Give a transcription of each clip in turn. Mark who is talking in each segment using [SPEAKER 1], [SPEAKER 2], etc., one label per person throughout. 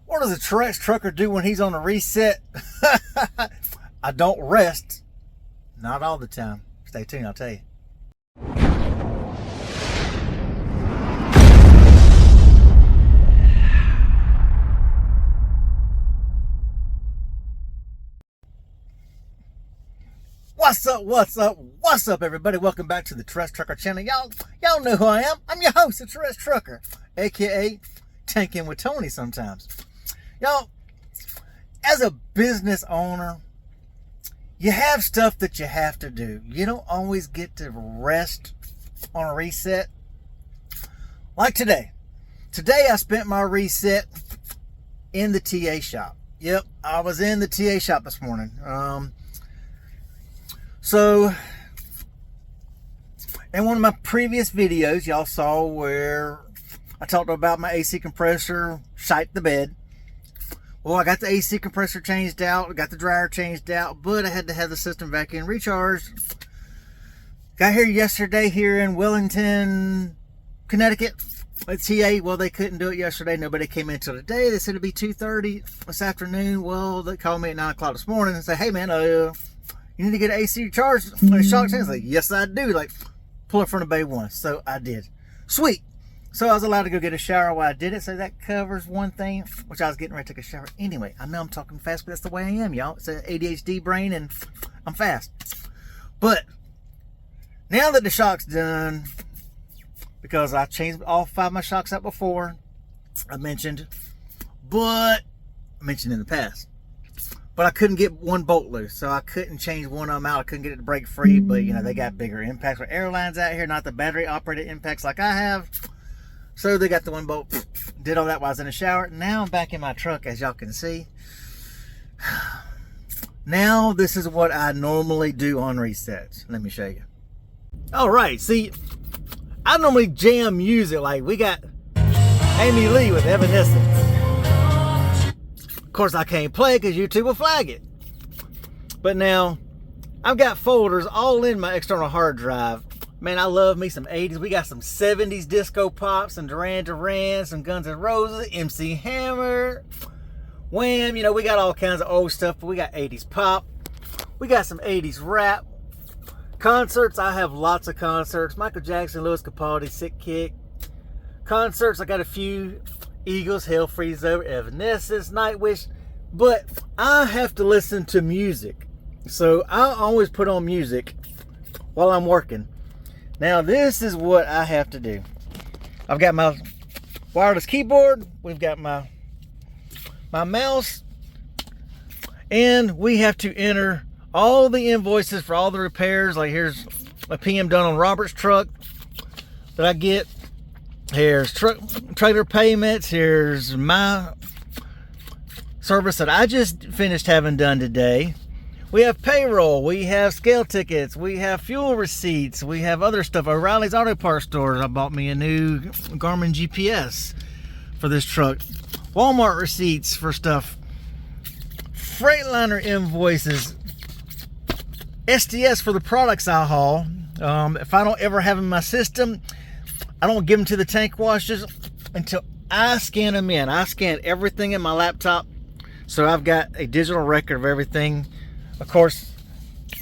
[SPEAKER 1] What does a trash trucker do when he's on a reset? I don't rest. Not all the time. Stay tuned, I'll tell you. What's up, everybody? Welcome back to the Trash Trucker channel. Y'all know who I am. I'm your host, the Trash Trucker, aka Tanking with Tony sometimes. Y'all, as a business owner, you have stuff that you have to do. You don't always get to rest on a reset. Like today. Today I spent my reset in the TA shop. Yep, I was in the TA shop this morning. So, in one of my previous videos, y'all saw where I talked about my AC compressor shite the bed. Well, I got the AC compressor changed out, I got the dryer changed out, but I had to have the system back in recharged. Got here yesterday here in Wellington, Connecticut. At TA, well, they couldn't do it yesterday. Nobody came in until today. They said it'd be 2:30 this afternoon. Well, they called me at 9 o'clock this morning and said, hey, man, you need to get an AC charged on a shock change. Like, yes, I do. Like, pull it from the bay once. So I did. Sweet. So I was allowed to go get a shower while I did it. So that covers one thing, which I was getting ready to take a shower anyway. I know I'm talking fast, but that's the way I am, y'all. It's an ADHD brain, and I'm fast. But now that the shock's done, because I changed all 5 of my shocks out before, I mentioned in the past. But I couldn't get one bolt loose, so I couldn't change one of them out. I couldn't get it to break free, but you know, they got bigger impacts with airlines out here, not the battery operated impacts like I have. So they got the one bolt, did all that while I was in the shower. Now I'm back in my truck, as y'all can see. Now this is what I normally do on resets. Let me show you. All right, see, I normally jam music, like we got Amy Lee with Evanescence. Of course, I can't play because YouTube will flag it. But now, I've got folders all in my external hard drive. Man, I love me some 80s. We got some 70s disco pop, some Duran Duran, some Guns N' Roses, MC Hammer, Wham. You know, we got all kinds of old stuff, but we got 80s pop. We got some 80s rap. Concerts, I have lots of concerts. Michael Jackson, Louis Capaldi, Sick Kick. Concerts, I got a few. Eagles, Hell Freeze Over, Evanescence, Nightwish. But I have to listen to music. So I always put on music while I'm working. Now this is what I have to do. I've got my wireless keyboard. We've got my mouse. And we have to enter all the invoices for all the repairs. Like here's a PM done on Robert's truck that I get. Here's trailer payments. Here's my service that I just finished having done today. We have payroll. We have scale tickets. We have fuel receipts. We have other stuff. O'Reilly's Auto Parts Stores. I bought me a new Garmin GPS for this truck. Walmart receipts for stuff. Freightliner invoices. STDs for the products I haul. If I don't ever have in my system, I don't give them to the tank washers until I scan them in. I scan everything in my laptop, so I've got a digital record of everything. Of course,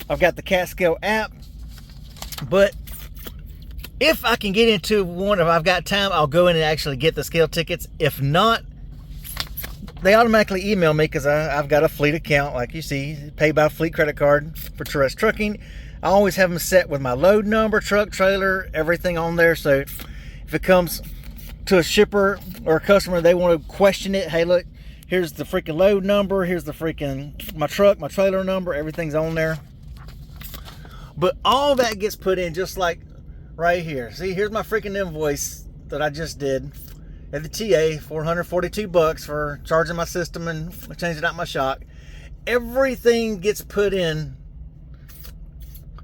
[SPEAKER 1] I've got the CAT scale app, but if I can get into one, if I've got time, I'll go in and actually get the scale tickets. If not, they automatically email me because I've got a fleet account, like you see, pay by fleet credit card for Terrestrial Trucking. I always have them set with my load number, truck, trailer, everything on there. So if it comes to a shipper or a customer, they want to question it. Hey, look, here's the freaking load number. Here's the freaking, my truck, my trailer number. Everything's on there. But all that gets put in just like right here. See, here's my freaking invoice that I just did at the TA, $442 for charging my system and changing out my shock. Everything gets put in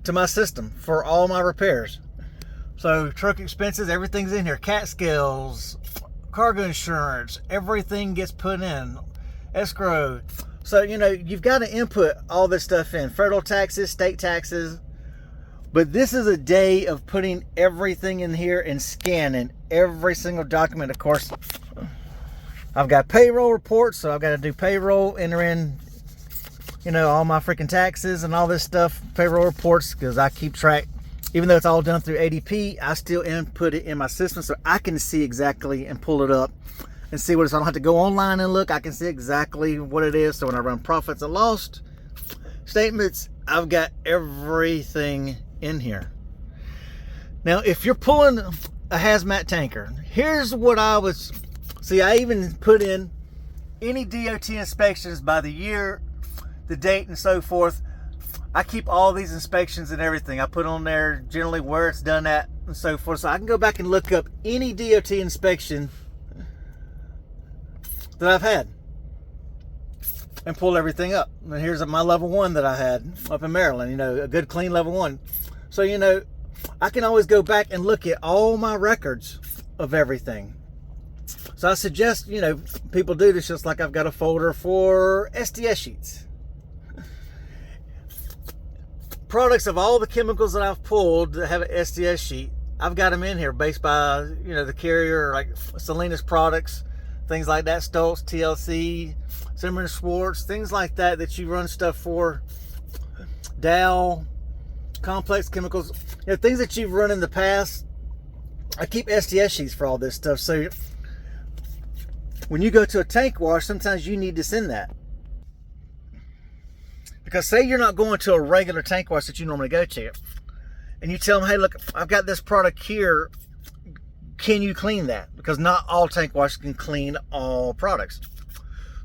[SPEAKER 1] to my system for all my repairs. So truck expenses, everything's in here. CAT scales, cargo insurance, everything gets put in. Escrow. So, you know, you've got to input all this stuff in. Federal taxes, state taxes. But this is a day of putting everything in here and scanning every single document. Of course, I've got payroll reports, so I've got to do payroll, enter in, you know, all my freaking taxes and all this stuff, payroll reports, because I keep track. Even though it's all done through ADP, I still input it in my system so I can see exactly and pull it up and see what it is. I don't have to go online and look. I can see exactly what it is. So when I run profits and loss statements, I've got everything in here. Now, if you're pulling a hazmat tanker, here's what I was, see, I even put in any DOT inspections by the year, the date, and so forth. I keep all these inspections and everything. I put on there generally where it's done at and so forth. So I can go back and look up any DOT inspection that I've had and pull everything up. And here's my level 1 that I had up in Maryland, you know, a good clean level 1. So, you know, I can always go back and look at all my records of everything. So I suggest, you know, people do this, just like I've got a folder for SDS sheets. Products of all the chemicals that I've pulled that have an SDS sheet, I've got them in here based by, you know, the carrier, like Salinas products, things like that, Stoltz, TLC, Zimmerman Schwartz, things like that that you run stuff for, Dow, complex chemicals, you know, things that you've run in the past. I keep SDS sheets for all this stuff. So when you go to a tank wash, sometimes you need to send that. Because say you're not going to a regular tank wash that you normally go to, and you tell them, hey, look, I've got this product here, can you clean that? Because not all tank washes can clean all products.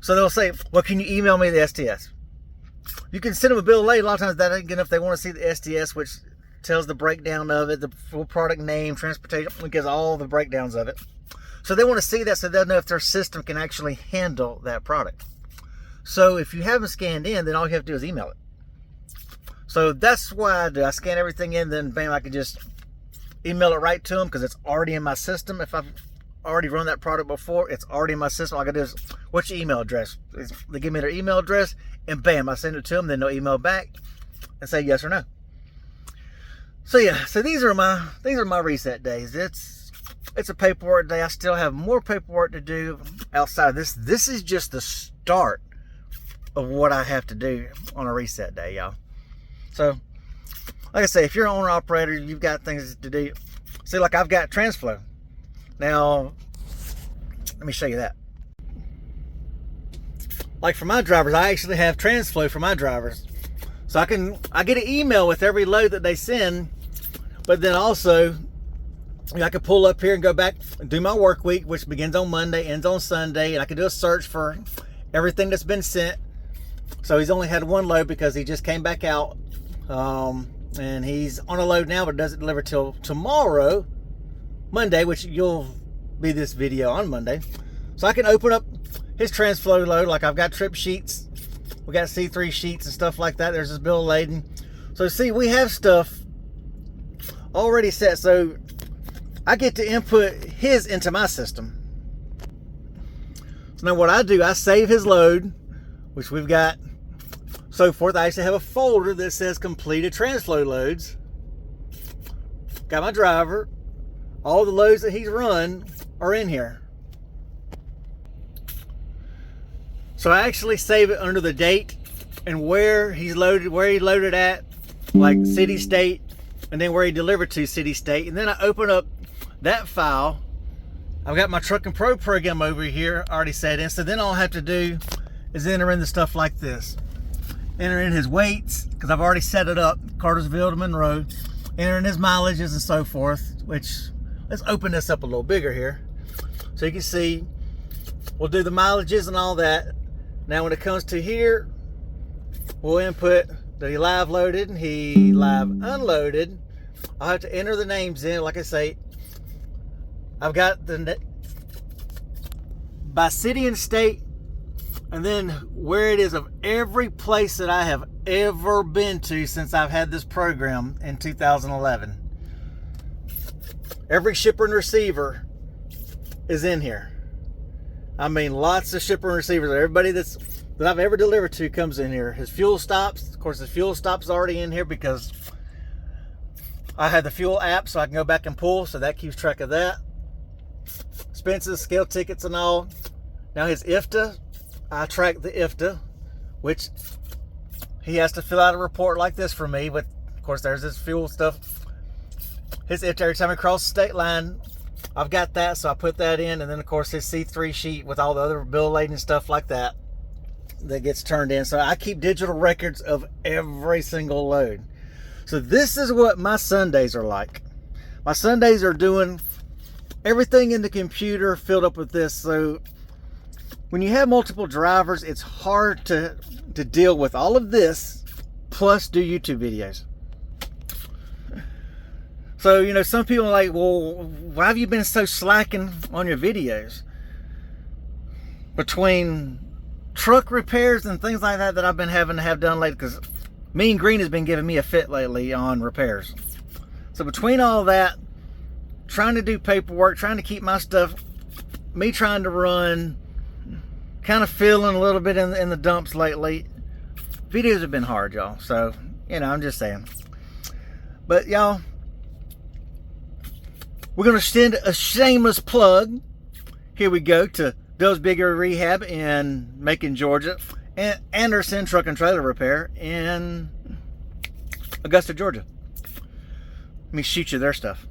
[SPEAKER 1] So they'll say, well, can you email me the SDS? You can send them a bill of lading. A lot of times that ain't good enough. They want to see the SDS, which tells the breakdown of it, the full product name, transportation, it gives all the breakdowns of it. So they want to see that so they'll know if their system can actually handle that product. So if you haven't scanned in, then all you have to do is email it. So that's why I do. I scan everything in, then bam, I can just email it right to them because it's already in my system. If I've already run that product before, it's already in my system. All I gotta do is, what's your email address? They give me their email address, and bam, I send it to them. Then they'll email back and say yes or no. So yeah, so these are my reset days. It's a paperwork day. I still have more paperwork to do outside of this. This is just the start of what I have to do on a reset day, y'all. So, like I say, if you're an owner operator, you've got things to do. See, like I've got Transflow. Now, let me show you that. Like for my drivers, I actually have Transflow for my drivers. So I get an email with every load that they send, but then also I can pull up here and go back and do my work week, which begins on Monday, ends on Sunday, and I can do a search for everything that's been sent. So he's only had one load because he just came back out, and he's on a load now, but doesn't deliver till tomorrow, Monday, which you'll be this video on Monday. So I can open up his Transflow load. Like I've got trip sheets, we got C3 sheets and stuff like that. There's his bill of lading. So see, we have stuff already set. So I get to input his into my system. So now what I do, I save his load, which we've got so forth. I actually have a folder that says completed Transflow loads. Got my driver. All the loads that he's run are in here. So I actually save it under the date and where he's loaded, where he loaded at, like city, state, and then where he delivered to city, state. And then I open up that file. I've got my Truck and Pro program over here already set in. So then all I have to do is enter in the stuff like this. Enter in his weights, because I've already set it up, Cartersville to Monroe. Enter in his mileages and so forth, which, let's open this up a little bigger here. So you can see, we'll do the mileages and all that. Now when it comes to here, we'll input that he live loaded and he live unloaded. I'll have to enter the names in, like I say. I've got the by city and state, and then where it is of every place that I have ever been to since I've had this program in 2011. Every shipper and receiver is in here. I mean, lots of shipper and receivers. Everybody that I've ever delivered to comes in here. His fuel stops, of course, his fuel stops already in here because I had the fuel app, so I can go back and pull, so that keeps track of that. Expenses, scale tickets and all. Now his IFTA, I track the IFTA, which he has to fill out a report like this for me. But of course, there's his fuel stuff. His IFTA, every time he crosses the state line, I've got that, so I put that in. And then of course his C3 sheet with all the other bill of lading and stuff like that gets turned in. So I keep digital records of every single load. So this is what my Sundays are like. My Sundays are doing everything in the computer filled up with this. So when you have multiple drivers, it's hard to deal with all of this plus do YouTube videos. So, you know, some people are like, well, why have you been so slacking on your videos? Between truck repairs and things like that I've been having to have done lately, because Mean Green has been giving me a fit lately on repairs. So between all that, trying to do paperwork, trying to keep my stuff, me trying to run, kind of feeling a little bit in the dumps lately, videos have been hard, y'all. So, you know, I'm just saying. But y'all, we're going to send a shameless plug. Here we go to Doe's Bigger Rehab in Macon, Georgia, and Anderson Truck and Trailer Repair in Augusta, Georgia. Let me shoot you their stuff.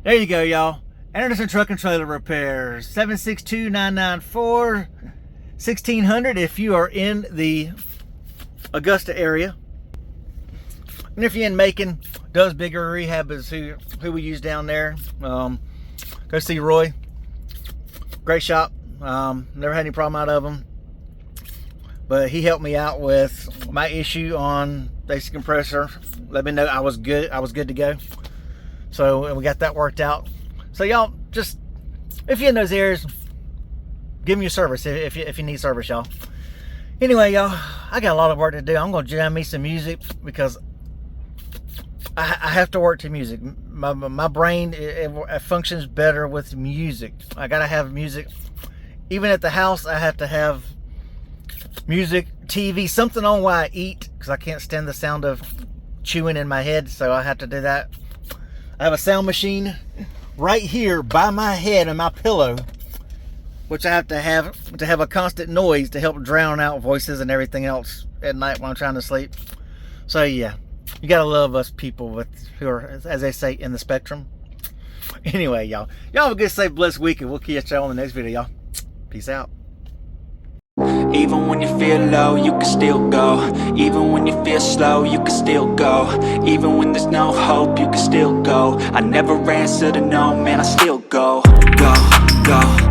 [SPEAKER 1] There you go, y'all. Anderson Truck and Trailer Repair, 762-994-1600 if you are in the Augusta area. And if you're in Macon, Doe's Bigger Rehab is who we use down there. Go see Roy. Great shop. Never had any problem out of him. But he helped me out with my issue on basic compressor. Let me know I was good to go. So we got that worked out. So y'all, just if you're in those areas, give me a service if you need service, y'all. Anyway, y'all, I got a lot of work to do. I'm gonna jam me some music because I have to work to music. My brain it functions better with music. I gotta have music. Even at the house, I have to have music, TV, something on while I eat, because I can't stand the sound of chewing in my head, so I have to do that. I have a sound machine right here by my head and my pillow, which I have to have a constant noise to help drown out voices and everything else at night when I'm trying to sleep. So yeah, you gotta love us people who are, as they say, in the spectrum. Anyway, y'all have a good, safe, blessed week, and we'll catch y'all in the next video, y'all. Peace out.
[SPEAKER 2] Even when you feel low, you can still go. Even when you feel slow, you can still go. Even when there's no hope, you can still go. I never answer to no, man, I still go. Go, go.